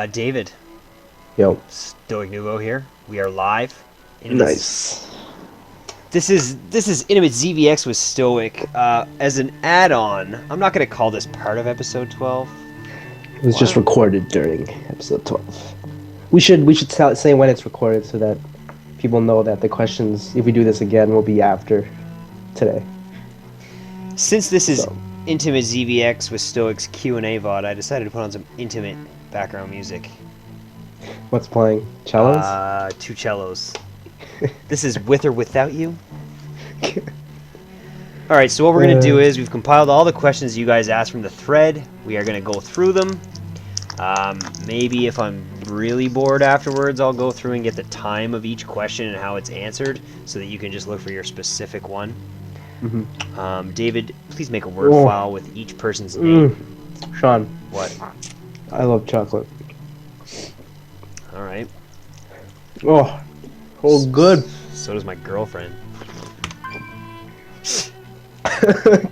David, Yo, Stoic Nuvo here. We are live. nice. This is Intimate ZVX with Stoic. As an add-on, I'm not going to call this part of episode 12. It was just recorded during episode 12. We should say when it's recorded so that people know that the questions, if we do this again, will be after today. Since this is So. Intimate ZVX with Stoic's Q&A VOD, I decided to put on some intimate background music. What's playing? Cellos? Two cellos. This is With or Without You. Alright, so what we're going to do is we've compiled all the questions you guys asked from the thread. We are going to go through them. Maybe if I'm really bored afterwards, I'll go through and get the time of each question and how it's answered so that you can just look for your specific one. Mm-hmm. David, please make a Word file with each person's name. Sean. What? I love chocolate. Alright. Oh, good. So does my girlfriend.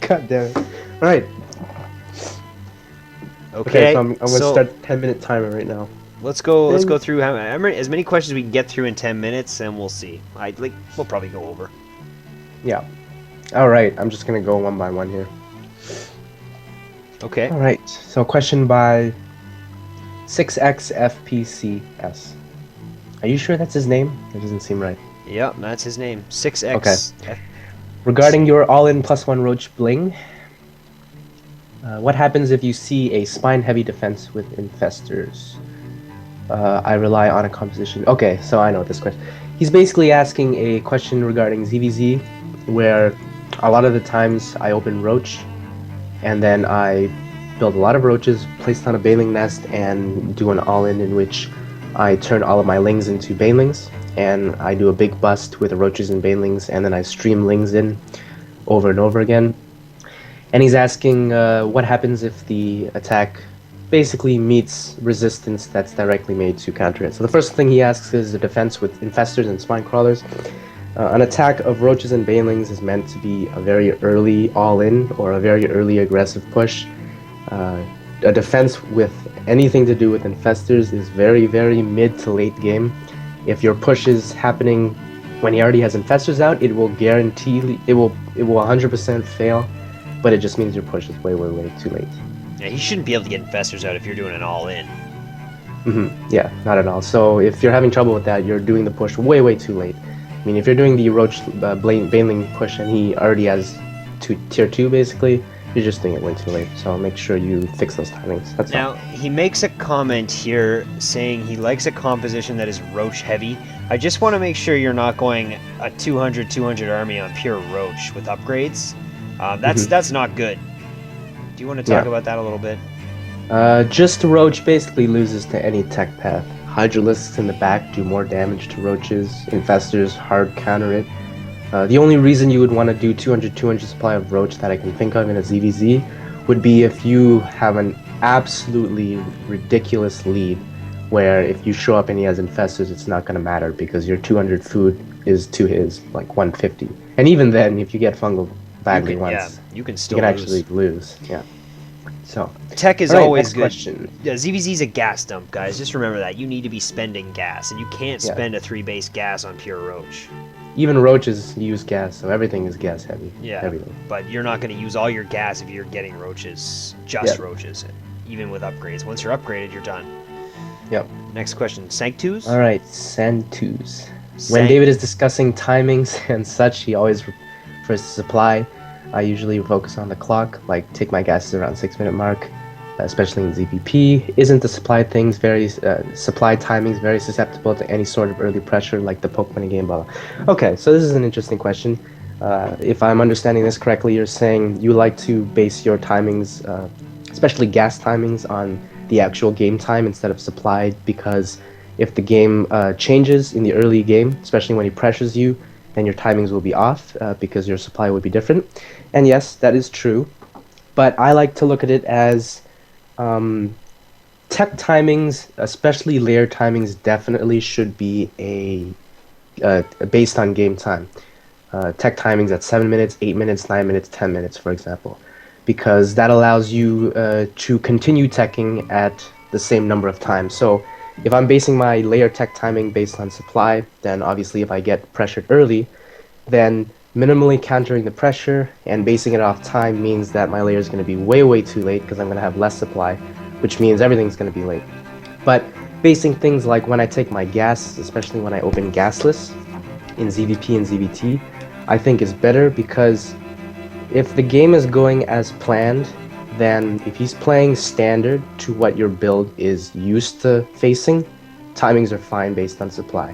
God damn it. Alright. Okay, so I'm going to start 10-minute timer right now. Let's go through as many questions we can get through in 10 minutes, and we'll see. We'll probably go over. Yeah. Alright, I'm just going to go one by one here. Okay. Alright, so question by 6XFPCS. Are you sure that's his name? It doesn't seem right. Yep, that's his name. 6X. Okay. Regarding your all-in +1 roach bling, what happens if you see a spine-heavy defense with infestors? I rely on a composition. Okay, so I know this question. He's basically asking a question regarding ZVZ, where a lot of the times I open roach, and then I build a lot of roaches, placed on a baneling nest, and do an all-in in which I turn all of my lings into banelings, and I do a big bust with the roaches and banelings, and then I stream lings in over and over again. And he's asking what happens if the attack basically meets resistance that's directly made to counter it. So the first thing he asks is a defense with infestors and spine crawlers. An attack of roaches and banelings is meant to be a very early all-in or a very early aggressive push. A defense with anything to do with infestors is very, very mid to late game. If your push is happening when he already has infestors out, it will guarantee it will 100% fail, but it just means your push is way, way, way too late. Yeah, he shouldn't be able to get infestors out if you're doing an all-in. Yeah, not at all. So if you're having trouble with that, you're doing the push way, way too late. I mean, if you're doing the roach baneling push and he already has tier 2 basically, you're just doing it way too late. So make sure you fix those timings. That's now, all. he makes a comment here saying he likes a composition that is roach heavy. I just want to make sure you're not going a 200 army on pure roach with upgrades. That's not good. Do you want to talk about that a little bit? Just roach basically loses to any tech path. Hydralisks in the back do more damage to roaches. Infestors hard counter it. The only reason you would want to do 200 supply of roach that I can think of in a ZVZ would be if you have an absolutely ridiculous lead where if you show up and he has infestors, it's not going to matter because your 200 food is to his like 150. And even then, if you get fungal badly once, you can actually lose. Yeah. So tech is always good. Question. Yeah, ZVZ is a gas dump, guys. Just remember that. You need to be spending gas, and you can't spend a 3-base gas on pure roach. Even roaches use gas, so everything is gas heavy. Yeah, everything. But you're not going to use all your gas if you're getting roaches, roaches, even with upgrades. Once you're upgraded, you're done. Yep. Next question, Sanctus? All right, Santus. When David is discussing timings and such, he always refers to supply. I usually focus on the clock, like take my gases around 6-minute mark, especially in ZVP. Isn't the supply timings very susceptible to any sort of early pressure, like the Pokemon game? Blah, blah. Okay, so this is an interesting question. If I'm understanding this correctly, you're saying you like to base your timings, especially gas timings, on the actual game time instead of supply, because if the game changes in the early game, especially when he pressures you, then your timings will be off because your supply would be different. And yes, that is true. But I like to look at it as tech timings, especially layer timings, definitely should be based on game time. Tech timings at 7 minutes, 8 minutes, 9 minutes, 10 minutes, for example. Because that allows you to continue teching at the same number of times. So if I'm basing my layer tech timing based on supply, then obviously if I get pressured early, then minimally countering the pressure and basing it off time means that my layer is going to be way too late because I'm going to have less supply, which means everything's going to be late. But basing things like when I take my gas, especially when I open gasless in ZVP and ZVT, I think is better because if the game is going as planned, then if he's playing standard to what your build is used to facing, timings are fine based on supply.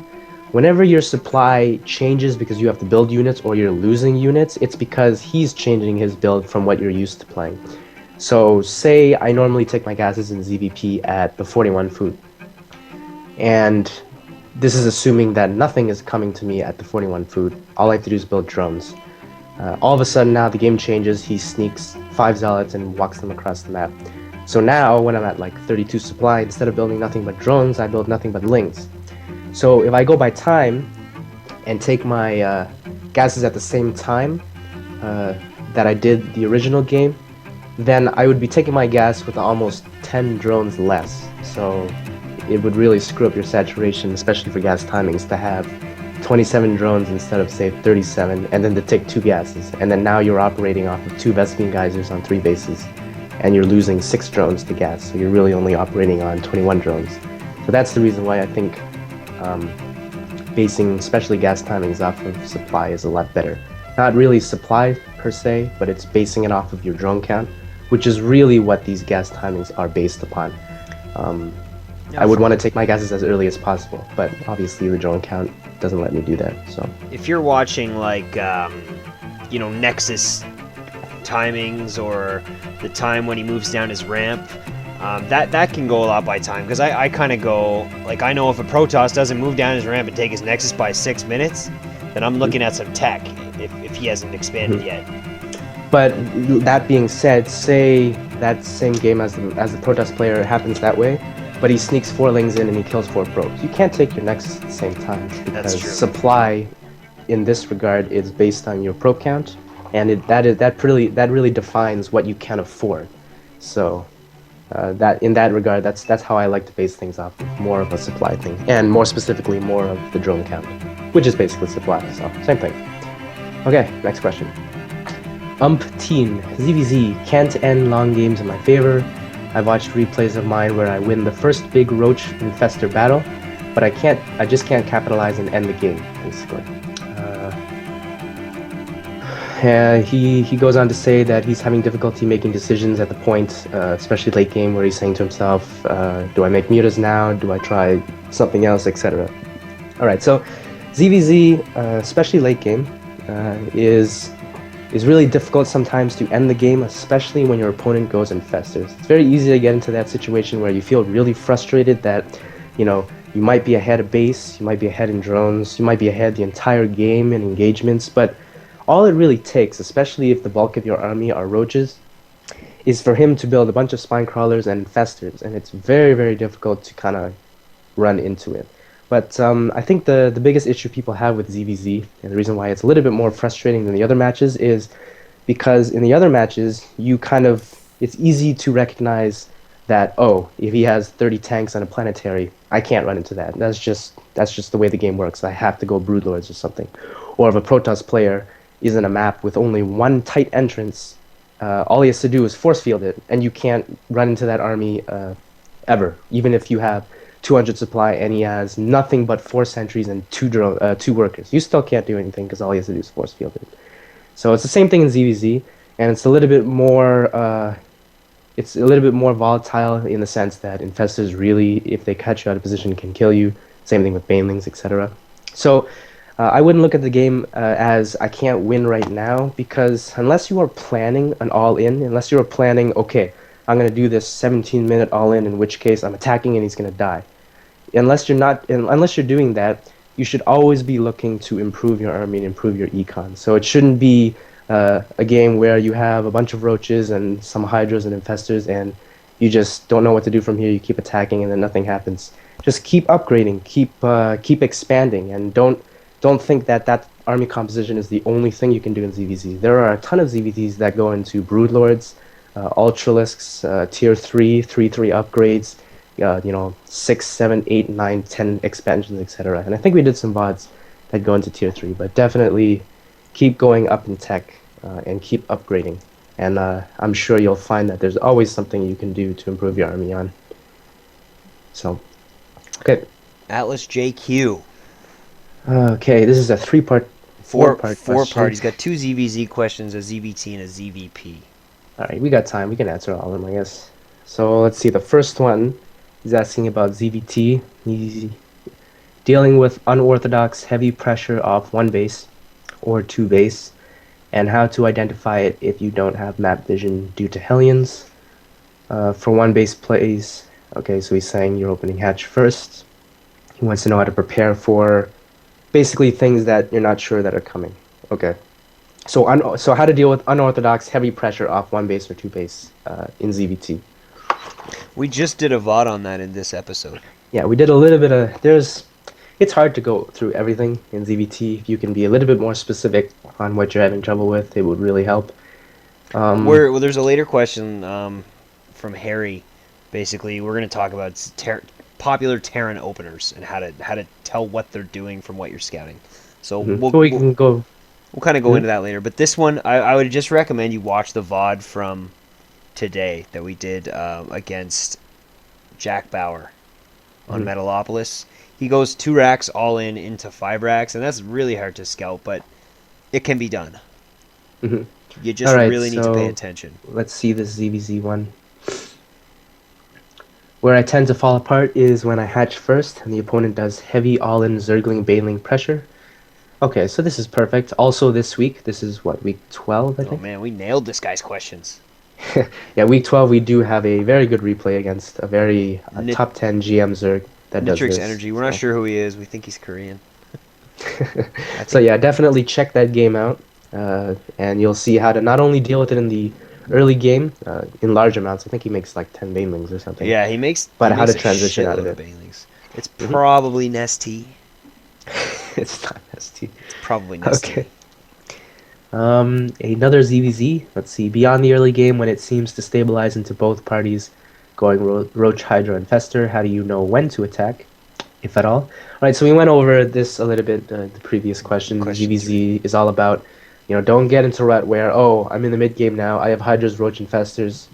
Whenever your supply changes because you have to build units or you're losing units, it's because he's changing his build from what you're used to playing. So say I normally take my gases in ZVP at the 41 food, and this is assuming that nothing is coming to me at the 41 food. All I have to do is build drones. All of a sudden now the game changes, he sneaks 5 zealots and walks them across the map. So now when I'm at like 32 supply, instead of building nothing but drones, I build nothing but lings. So if I go by time and take my gases at the same time that I did the original game, then I would be taking my gas with almost 10 drones less. So it would really screw up your saturation, especially for gas timings, to have 27 drones instead of say 37, and then to take 2 gases, and then now you're operating off of 2 Vespene geysers on 3 bases, and you're losing 6 drones to gas, so you're really only operating on 21 drones. So that's the reason why I think basing especially gas timings off of supply is a lot better. Not really supply per se, but it's basing it off of your drone count, which is really what these gas timings are based upon. I would want to take my gases as early as possible, but obviously the drone count doesn't let me do that. So if you're watching like Nexus timings or the time when he moves down his ramp, that can go a lot by time, because I kind of go like, I know if a Protoss doesn't move down his ramp and take his Nexus by 6 minutes, then I'm looking at some tech if he hasn't expanded yet. But that being said, say that same game as the Protoss player happens that way, but he sneaks 4 lings in and he kills 4 probes. You can't take your Nexus at the same time, because supply in this regard is based on your probe count, and that really defines what you can afford. So that in that regard, that's how I like to base things off, more of a supply thing, and more specifically more of the drone count, which is basically supply. So same thing. Okay, next question. Umpteen ZVZ can't end long games in my favor. I've watched replays of mine where I win the first big roach infestor battle, but I just can't capitalize and end the game, basically. He goes on to say that he's having difficulty making decisions at the point, especially late game, where he's saying to himself, do I make mutas now? Do I try something else, etc. Alright, so ZVZ, especially late game, is really difficult sometimes to end the game, especially when your opponent goes infestors. It's very easy to get into that situation where you feel really frustrated that, you might be ahead of base, you might be ahead in drones, you might be ahead the entire game in engagements, but all it really takes, especially if the bulk of your army are roaches, is for him to build a bunch of spine crawlers and infestors, and it's very difficult to kind of run into it. But I think the biggest issue people have with ZVZ, and the reason why it's a little bit more frustrating than the other matches, is because in the other matches, it's easy to recognize that, oh, if he has 30 tanks on a planetary, I can't run into that. That's just the way the game works. I have to go Broodlords or something. Or if a Protoss player is in a map with only one tight entrance, all he has to do is force field it, and you can't run into that army ever, even if you have 200 supply and he has nothing but 4 sentries and 2 workers. You still can't do anything because all he has to do is force field it. So it's the same thing in ZVZ, and it's a little bit more volatile in the sense that infestors really, if they catch you out of position, can kill you. Same thing with banelings, etc. So I wouldn't look at the game as I can't win right now, because unless you are planning an all-in, unless you are planning, okay, I'm going to do this 17-minute all-in, in which case I'm attacking and he's going to die. Unless you're doing that, you should always be looking to improve your army and improve your econ. So it shouldn't be a game where you have a bunch of roaches and some hydras and infestors and you just don't know what to do from here. You keep attacking and then nothing happens. Just keep upgrading, keep expanding, and don't think that army composition is the only thing you can do in ZVZ. There are a ton of ZVZs that go into Broodlords, Ultralisks, Tier 3, 3/3 upgrades, 6, 7, 8, 9, 10 expansions, etc. And I think we did some VODs that go into tier 3, but definitely keep going up in tech and keep upgrading. And I'm sure you'll find that there's always something you can do to improve your army on. So, okay. Atlas JQ. Okay, this is a four-part Four question. part. He's got two ZVZ questions, a ZVT, and a ZVP. All right, we got time. We can answer all of them, I guess. So let's see. The first one is asking about ZVT. He's dealing with unorthodox heavy pressure off one base or two base, and how to identify it if you don't have map vision due to Hellions. For one base plays, okay, so he's saying you're opening hatch first. He wants to know how to prepare for basically things that you're not sure that are coming. Okay. So how to deal with unorthodox heavy pressure off one base or two base in ZVT. We just did a VOD on that in this episode. Yeah, we did a little bit of it's hard to go through everything in ZVT. If you can be a little bit more specific on what you're having trouble with, it would really help. Well, there's a later question from Harry. Basically, we're going to talk about popular Terran openers and how to tell what they're doing from what you're scouting. So we can go. We'll kind of go into that later. But this one, I would just recommend you watch the VOD from today that we did against Jack Bauer on Metalopolis. He goes 2 racks all in into 5 racks, and that's really hard to scout, but it can be done. You just really need to pay attention. Let's see this ZVZ one. Where I tend to fall apart is when I hatch first and the opponent does heavy all-in Zergling Baneling pressure. Okay, so this is perfect. Also this week, this is what, week 12, I think? Oh man, we nailed this guy's questions. Yeah, week 12 we do have a very good replay against a very top 10 GM Zerg that does this. Energy. We're not sure who he is. We think he's Korean. So yeah, definitely check that game out, and you'll see how to not only deal with it in the early game in large amounts. I think he makes like 10 banelings or something. Yeah, he makes. But he how makes to transition out of it. Banelings. It's probably Nesty. It's not Nesty. It's probably Nesty. Okay. Another ZVZ. Let's see. Beyond the early game, when it seems to stabilize into both parties going Roach, Hydra, and Fester, how do you know when to attack, if at all? All right, so we went over this a little bit the previous question. ZVZ is all about, don't get into rut where, oh, I'm in the mid game now. I have Hydras, Roach, and Festers.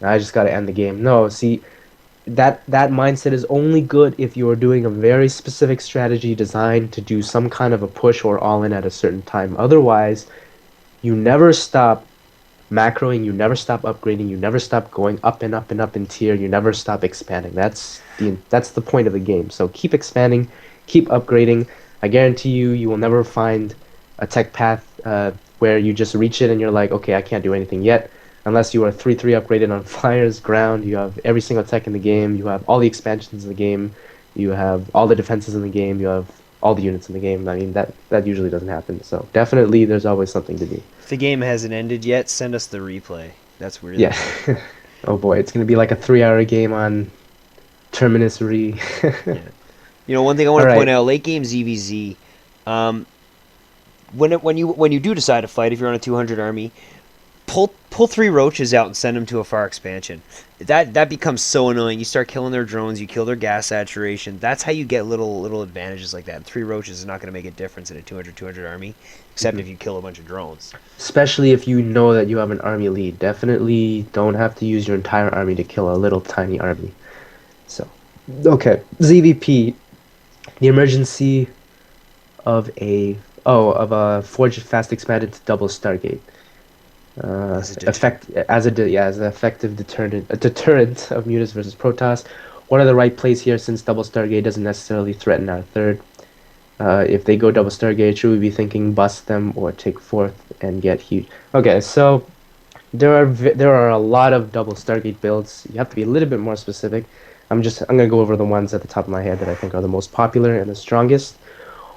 I just got to end the game. No, see, that mindset is only good if you are doing a very specific strategy designed to do some kind of a push or all-in at a certain time. Otherwise, you never stop macroing, you never stop upgrading, you never stop going up and up and up in tier, you never stop expanding. That's the point of the game. So keep expanding, keep upgrading. I guarantee you will never find a tech path where you just reach it and you're like, okay, I can't do anything yet. Unless you are 3-3 upgraded on Flyers, Ground, you have every single tech in the game, you have all the expansions in the game, you have all the defenses in the game, you have all the units in the game. I mean, that usually doesn't happen. So definitely there's always something to do. If the game hasn't ended yet, send us the replay. That's weird. Yeah. Oh boy, it's going to be like a 3-hour game on Terminus Re. Yeah. One thing I want to point out, late game ZVZ, when you do decide to fight, if you're on a 200 army, pull 3 roaches out and send them to a far expansion. That becomes so annoying. You start killing their drones, you kill their gas saturation. That's how you get little advantages like that. 3 roaches is not going to make a difference in a 200 army, except if you kill a bunch of drones. Especially if you know that you have an army lead. Definitely don't have to use your entire army to kill a little tiny army. So, okay, ZVP, the emergency of a Forge Fast Expanded to double Stargate. As an effective deterrent of Mutas versus Protoss. What are the right plays here since double Stargate doesn't necessarily threaten our third? If they go double Stargate, should we be thinking bust them or take fourth and get huge? Okay, so there are a lot of double Stargate builds. You have to be a little bit more specific. I'm gonna go over the ones at the top of my head that I think are the most popular and the strongest.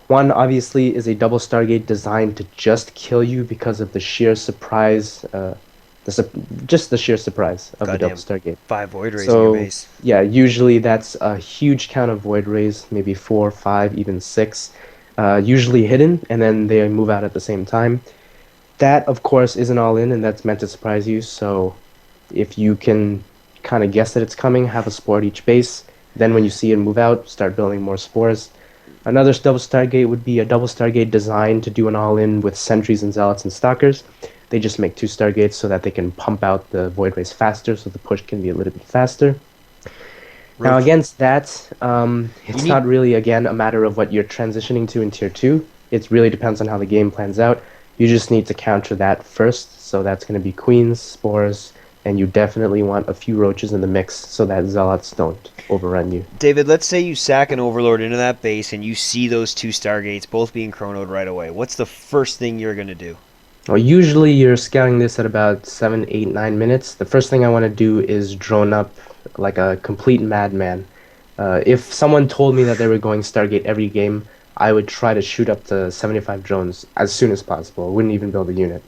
One, obviously, is a double Stargate designed to just kill you because of the sheer surprise, just the sheer surprise of the double Stargate. 5 Void Rays in your base. Yeah, usually that's a huge count of Void Rays, maybe 4, 5, even 6, usually hidden, and then they move out at the same time. That, of course, isn't all in, and that's meant to surprise you, so if you can kind of guess that it's coming, have a spore at each base. Then when you see it move out, start building more spores. Another double Stargate would be a double Stargate designed to do an all-in with sentries and zealots and stalkers. They just make 2 Stargates so that they can pump out the Void Rays faster, so the push can be a little bit faster. Now against that, it's not really, again, a matter of what you're transitioning to in Tier 2. It really depends on how the game plans out. You just need to counter that first, so that's going to be Queens, Spores, and you definitely want a few Roaches in the mix so that Zealots don't overrun you. David, let's say you sack an Overlord into that base and you see those 2 Stargates both being chronoed right away. What's the first thing you're going to do? Well, usually you're scouting this at about 7, 8, 9 minutes. The first thing I want to do is drone up like a complete madman. If someone told me that they were going Stargate every game, I would try to shoot up to 75 drones as soon as possible. I wouldn't even build a unit.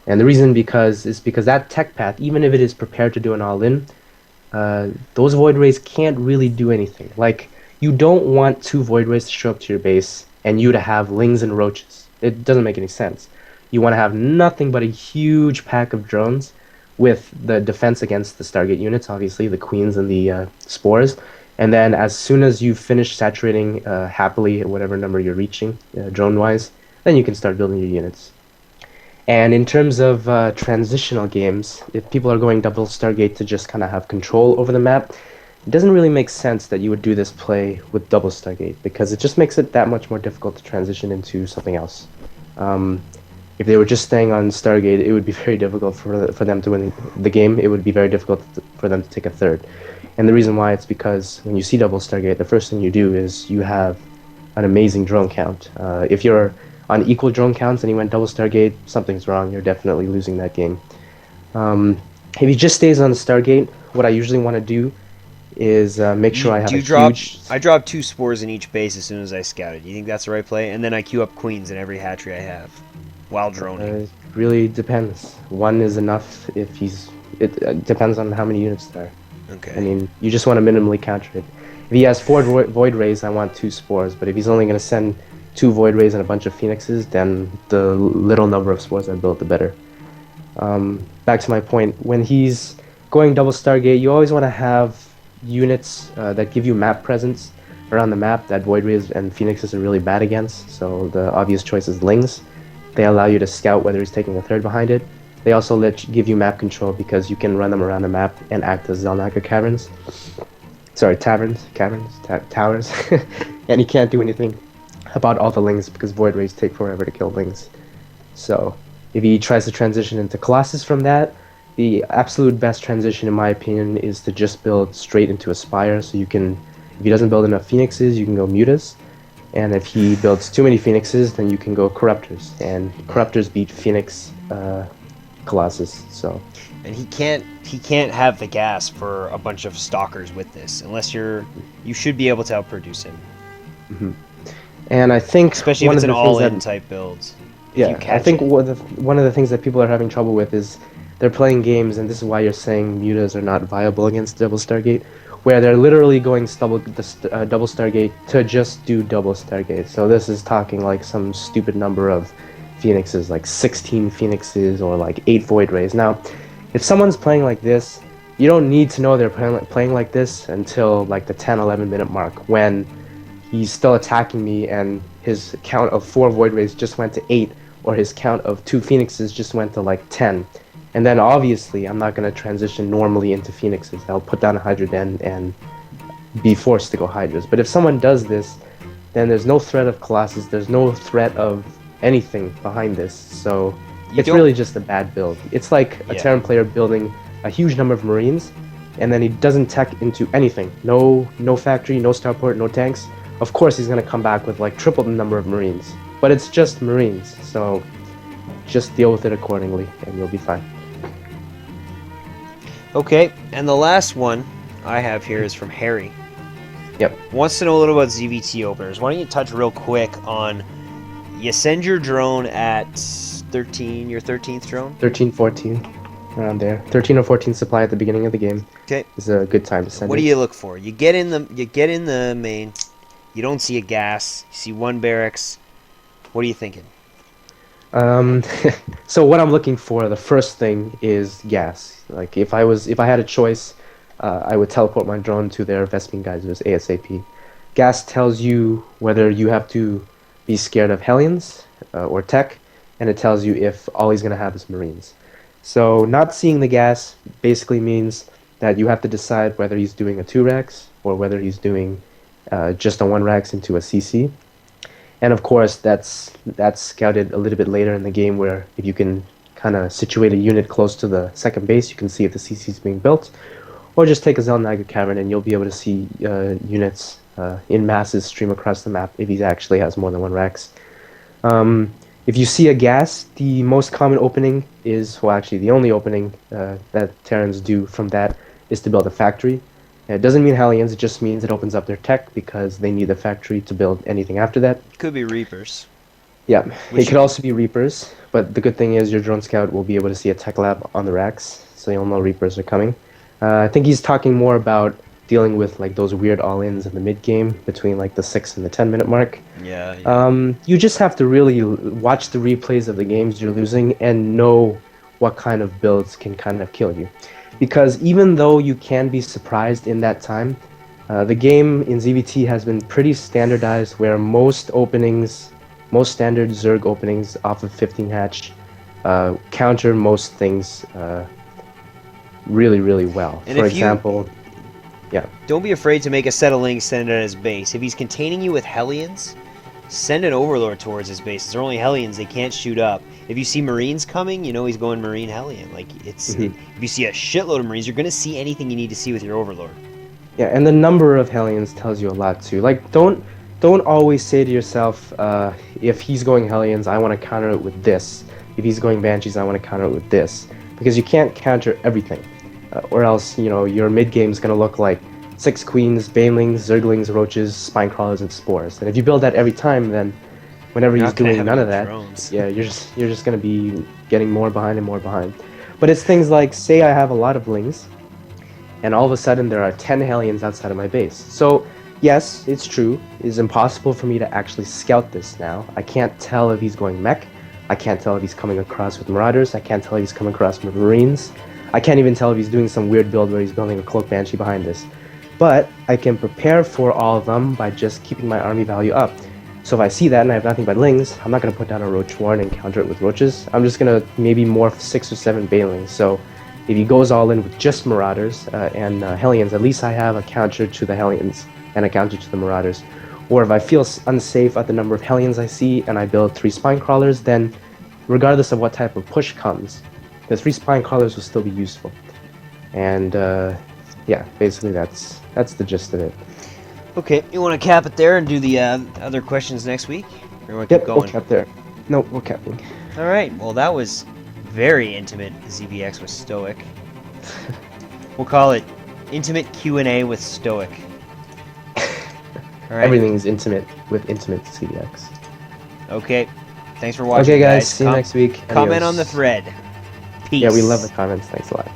And the reason is because that tech path, even if it is prepared to do an all-in, those Void Rays can't really do anything. Like, you don't want 2 Void Rays to show up to your base and you to have Lings and Roaches. It doesn't make any sense. You want to have nothing but a huge pack of drones with the defense against the Stargate units, obviously, the Queens and the Spores. And then as soon as you finish saturating happily at whatever number you're reaching, drone-wise, then you can start building your units. And in terms of transitional games, if people are going double Stargate to just kind of have control over the map, it doesn't really make sense that you would do this play with double Stargate, because it just makes it that much more difficult to transition into something else. If they were just staying on Stargate, it would be very difficult for them to win the game. It would be very difficult for them to take a third. And the reason why, it's because when you see double Stargate, the first thing you do is you have an amazing drone count. If you're on equal drone counts and you went double Stargate, something's wrong. You're definitely losing that game. If he just stays on Stargate, what I usually want to do is make sure I have huge... I drop 2 Spores in each base as soon as I scouted. You think that's the right play? And then I queue up Queens in every hatchery I have while droning. It really depends. 1 is enough if he's... It depends on how many units there are. Okay. I mean, you just want to minimally counter it. If he has 4 Void Rays, I want 2 Spores. But if he's only going to send 2 Void Rays and a bunch of Phoenixes, then the little number of Spores I build, the better. Back to my point, when he's going double Stargate, you always want to have units that give you map presence around the map that Void Rays and Phoenixes are really bad against. So the obvious choice is Lings. They allow you to scout whether he's taking a third behind it. They also give you map control because you can run them around the map and act as Zelnaga caverns. Sorry, towers. And he can't do anything about all the Lings because Void Rays take forever to kill Lings. So if he tries to transition into Colossus from that, the absolute best transition in my opinion is to just build straight into a Spire. So you can, if he doesn't build enough Phoenixes, you can go Mutas. And if he builds too many Phoenixes, then you can go Corruptors. And Corruptors beat Phoenix Colossus. So, and he can't have the gas for a bunch of Stalkers with this, unless you should be able to outproduce him. Mm-hmm. And I think especially if it's an all-in type builds. Yeah, I think one of the things that people are having trouble with is they're playing games, and this is why you're saying Mutas are not viable against double Stargate, where they're literally going double Stargate to just do double Stargate. So this is talking like some stupid number of Phoenixes, like 16 Phoenixes or like 8 Void Rays. Now, if someone's playing like this, you don't need to know they're playing like this until like the 10-11 minute mark, when he's still attacking me and his count of 4 Void Rays just went to 8, or his count of 2 Phoenixes just went to like 10. And then obviously I'm not going to transition normally into Phoenixes. I'll put down a Hydra Den and be forced to go Hydras. But if someone does this, then there's no threat of Colossus, there's no threat of anything behind this. So it's really just a bad build. It's like a Terran player building a huge number of Marines, and then he doesn't tech into anything. No factory, no starport, no tanks. Of course he's going to come back with like triple the number of Marines. But it's just Marines, so just deal with it accordingly and you'll be fine. Okay, and the last one I have here is from Harry. Yep. Wants to know a little about ZVT openers. Why don't you touch real quick on, you send your drone at 13, your 13th drone? 13, 14, around there. 13 or 14 supply at the beginning of the game. Okay. Is a good time to send What do you look for? You get in the main, you don't see a gas, you see 1 barracks. What are you thinking? So what I'm looking for, the first thing is gas. Like if I had a choice I would teleport my drone to their Vespene geysers ASAP. Gas tells you whether you have to be scared of Hellions or Tech, and it tells you if all he's going to have is Marines. So not seeing the gas basically means that you have to decide whether he's doing a 2-Rex or whether he's doing just a 1-Rex into a CC. And of course, that's scouted a little bit later in the game, where if you can kind of situate a unit close to the second base, you can see if the CC is being built. Or just take a Zelniger Cavern and you'll be able to see units in masses stream across the map if he actually has more than 1-Rex. If you see a gas, the most common opening is, well, actually the only opening that Terrans do from that is to build a factory. It doesn't mean Hellions, it just means it opens up their tech because they need the factory to build anything after that. Could be Reapers. Yeah, it could also be Reapers, but the good thing is your drone scout will be able to see a tech lab on the racks, so you'll know Reapers are coming. I think he's talking more about dealing with like those weird all-ins in the mid-game between like the 6 and the 10-minute mark. Yeah. You just have to really watch the replays of the games you're losing and know what kind of builds can kind of kill you. Because even though you can be surprised in that time, the game in ZVT has been pretty standardized, where most standard Zerg openings off of 15 hatch counter most things really, really well. And for example, yeah. Don't be afraid to make a set of links, send it at his base. If he's containing you with Hellions, send an Overlord towards his base. They're only Hellions, they can't shoot up. If you see Marines coming, you know he's going Marine Hellion. Like it's if you see a shitload of Marines, you're gonna see anything you need to see with your Overlord. Yeah, and the number of Hellions tells you a lot too. Like don't always say to yourself, if he's going Hellions, I want to counter it with this. If he's going Banshees, I want to counter it with this. Because you can't counter everything. Or else, you know, your mid-game is going to look like 6 Queens, Banelings, Zerglings, Roaches, Spinecrawlers, and Spores. And if you build that every time, then whenever he's doing none of that, yeah, you're just going to be getting more behind and more behind. But it's things like, say I have a lot of Lings, and all of a sudden there are 10 Hellions outside of my base. So, yes, it's true. It's impossible for me to actually scout this now. I can't tell if he's going mech. I can't tell if he's coming across with Marauders. I can't tell if he's coming across with Marines. I can't even tell if he's doing some weird build where he's building a Cloak Banshee behind this. But I can prepare for all of them by just keeping my army value up. So if I see that and I have nothing but Lings, I'm not going to put down a Roach Warren and counter it with Roaches. I'm just going to maybe morph 6 or 7 Banelings. So if he goes all in with just Marauders and Hellions, at least I have a counter to the Hellions and a counter to the Marauders. Or if I feel unsafe at the number of Hellions I see and I build 3 Spinecrawlers, then regardless of what type of push comes, the 3 Spinecrawlers will still be useful. And yeah, basically that's the gist of it. Okay, you want to cap it there and do the other questions next week? Or want to keep going? We'll cap there. No, we're capping. All right, well that was very intimate ZBX with Stoic. We'll call it Intimate Q&A with Stoic. All right. Everything is intimate with Intimate CDX. Okay, thanks for watching, Okay, guys, see you next week. Comment Adios. on the thread. Peace. Yeah, we love the comments. Thanks a lot.